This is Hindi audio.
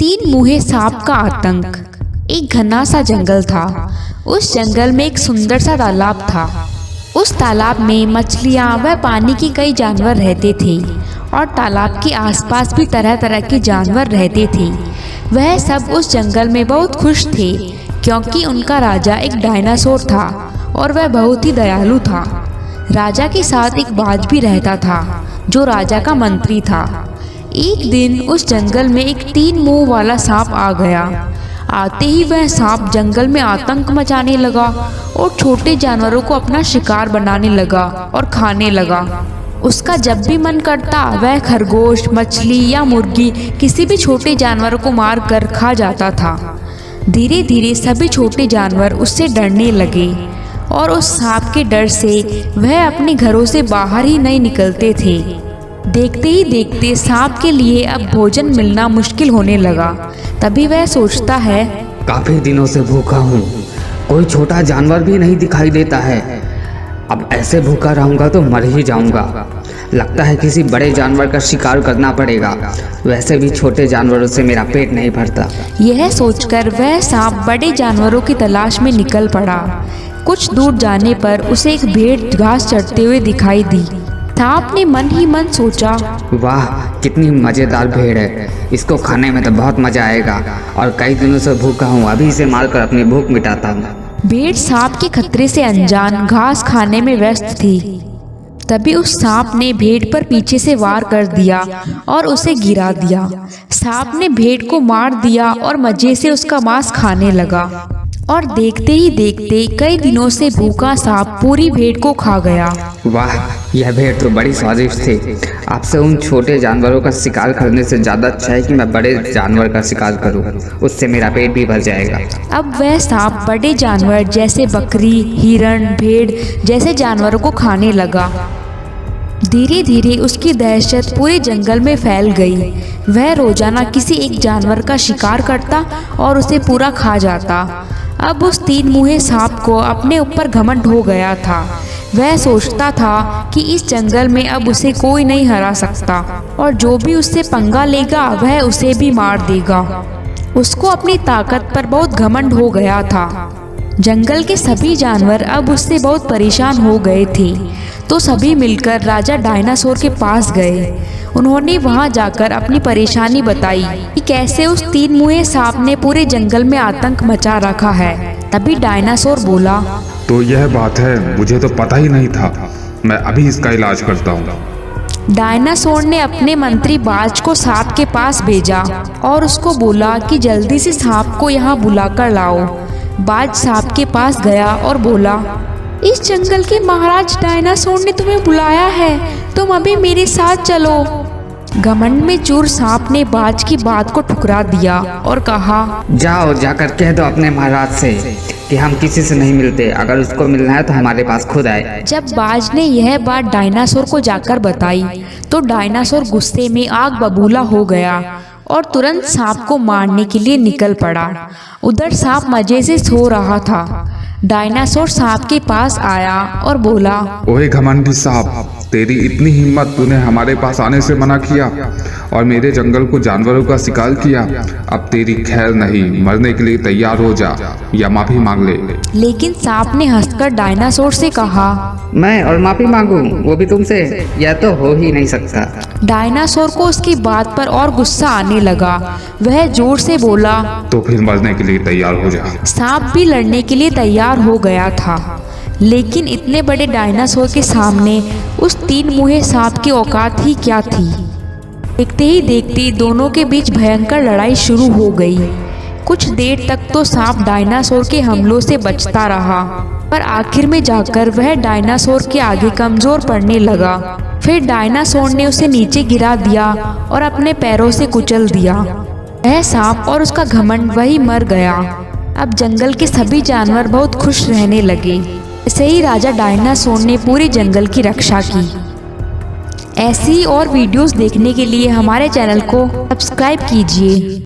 तीन मुँहे सांप का आतंक। एक घना सा जंगल था। उस जंगल में एक सुंदर सा तालाब था। उस तालाब में मछलियाँ व पानी के कई जानवर रहते थे और तालाब के आसपास भी तरह तरह के जानवर रहते थे। वह सब उस जंगल में बहुत खुश थे क्योंकि उनका राजा एक डायनासोर था और वह बहुत ही दयालु था। राजा के साथ एक बाज भी रहता था जो राजा का मंत्री था। एक दिन उस जंगल में एक तीन मुंह वाला सांप आ गया। आते ही वह सांप जंगल में आतंक मचाने लगा और छोटे जानवरों को अपना शिकार बनाने लगा और खाने लगा। उसका जब भी मन करता वह खरगोश, मछली या मुर्गी किसी भी छोटे जानवर को मार कर खा जाता था। धीरे धीरे सभी छोटे जानवर उससे डरने लगे और उस सांप के डर से वह अपने घरों से बाहर ही नहीं निकलते थे। देखते ही देखते सांप के लिए अब भोजन मिलना मुश्किल होने लगा। तभी वह सोचता है, काफी दिनों से भूखा हूँ, कोई छोटा जानवर भी नहीं दिखाई देता है। अब ऐसे भूखा रहूंगा तो मर ही जाऊंगा। लगता है किसी बड़े जानवर का शिकार करना पड़ेगा, वैसे भी छोटे जानवरों से मेरा पेट नहीं भरता। यह सोचकर वह सांप बड़े जानवरों की तलाश में निकल पड़ा। कुछ दूर जाने पर उसे एक भेड़ घास चरते हुए दिखाई दी। सांप ने मन ही मन सोचा, वाह कितनी मजेदार भेड़ है, इसको खाने में तो बहुत मजा आएगा और कई दिनों से भूखा हूँ, अभी इसे मारकर अपनी भूख मिटाता हूँ। भेड़ सांप के खतरे से अनजान घास खाने में व्यस्त थी। तभी उस सांप ने भेड़ पर पीछे से वार कर दिया और उसे गिरा दिया। सांप ने भेड़ को मार दिया और मजे से उसका मांस खाने लगा और देखते ही देखते कई दिनों से भूखा सांप पूरी भेड़ को खा गया। वाह यह भेड़ तो बड़ी स्वादिष्ट थी। आपसे उन छोटे जानवरों का शिकार करने से ज़्यादा अच्छा है कि मैं बड़े जानवर का शिकार करूं, उससे मेरा पेट भी भर जाएगा। अब वह सांप बड़े जानवर जैसे बकरी, हिरण, भेड़ जैसे जानवरों को खाने लगा। धीरे धीरे उसकी दहशत पूरे जंगल में फैल गई। वह रोजाना किसी एक जानवर का शिकार करता और उसे पूरा खा जाता। अब उस तीन मुँहे सांप को अपने ऊपर घमंड हो गया था। वह सोचता था कि इस जंगल में अब उसे कोई नहीं हरा सकता और जो भी उससे पंगा लेगा वह उसे भी मार देगा। उसको अपनी ताकत पर बहुत घमंड हो गया था। जंगल के सभी जानवर अब उससे बहुत परेशान हो गए थे, तो सभी मिलकर राजा डायनासोर के पास गए। उन्होंने वहां जाकर अपनी परेशानी बताई कि कैसे उस तीन मुँहे सांप ने पूरे जंगल में आतंक मचा रखा है। तभी डायनासोर बोला, तो यह बात है, मुझे तो पता ही नहीं था, मैं अभी इसका इलाज करता हूँ। डायनासोर ने अपने मंत्री बाज को सांप के पास भेजा और उसको बोला कि जल्दी से सांप को यहाँ बुलाकर लाओ। बाज सांप के पास गया और बोला, इस जंगल के महाराज डायनासोर ने तुम्हें बुलाया है, तुम अभी मेरे साथ चलो। घमंड में चूर सांप ने बाज की बात को ठुकरा दिया और कहा, जाओ जाकर कह दो अपने महाराज से कि हम किसी से नहीं मिलते, अगर उसको मिलना है तो हमारे पास खुद आए। जब बाज ने यह बात डायनासोर को जाकर बताई तो डायनासोर गुस्से में आग बबूला हो गया और तुरंत सांप को मारने के लिए निकल पड़ा। उधर सांप मजे से सो रहा था। डायनासोर सांप के पास आया और बोला, ओए घमंडी सांप, तेरी इतनी हिम्मत, तूने हमारे पास आने से मना किया और मेरे जंगल को जानवरों का शिकार किया। अब तेरी खैर नहीं, मरने के लिए तैयार हो जा या माफी मांग ले। लेकिन सांप ने हंसकर डायनासोर से कहा, मैं और माफी मांगू, वो भी तुमसे? यह तो हो ही नहीं सकता। डायनासोर को उसकी बात पर और गुस्सा आने लगा। वह जोर से बोला, तो फिर मरने के लिए तैयार हो जा। सांप भी लड़ने के लिए तैयार हो गया था, लेकिन इतने बड़े डायनासोर के सामने उस तीन मुँहे सांप की औकात ही क्या थी। देखते ही देखते दोनों के बीच भयंकर लड़ाई शुरू हो गई। कुछ देर तक तो सांप डायनासोर के हमलों से बचता रहा, पर आखिर में जाकर वह डायनासोर के आगे कमजोर पड़ने लगा। फिर डायनासोर ने उसे नीचे गिरा दिया और अपने पैरों से कुचल दिया। वह सांप और उसका घमंड वही मर गया। अब जंगल के सभी जानवर बहुत खुश रहने लगे। ऐसे ही राजा डायनासोर ने पूरे जंगल की रक्षा की। ऐसी और वीडियोस देखने के लिए हमारे चैनल को सब्सक्राइब कीजिए।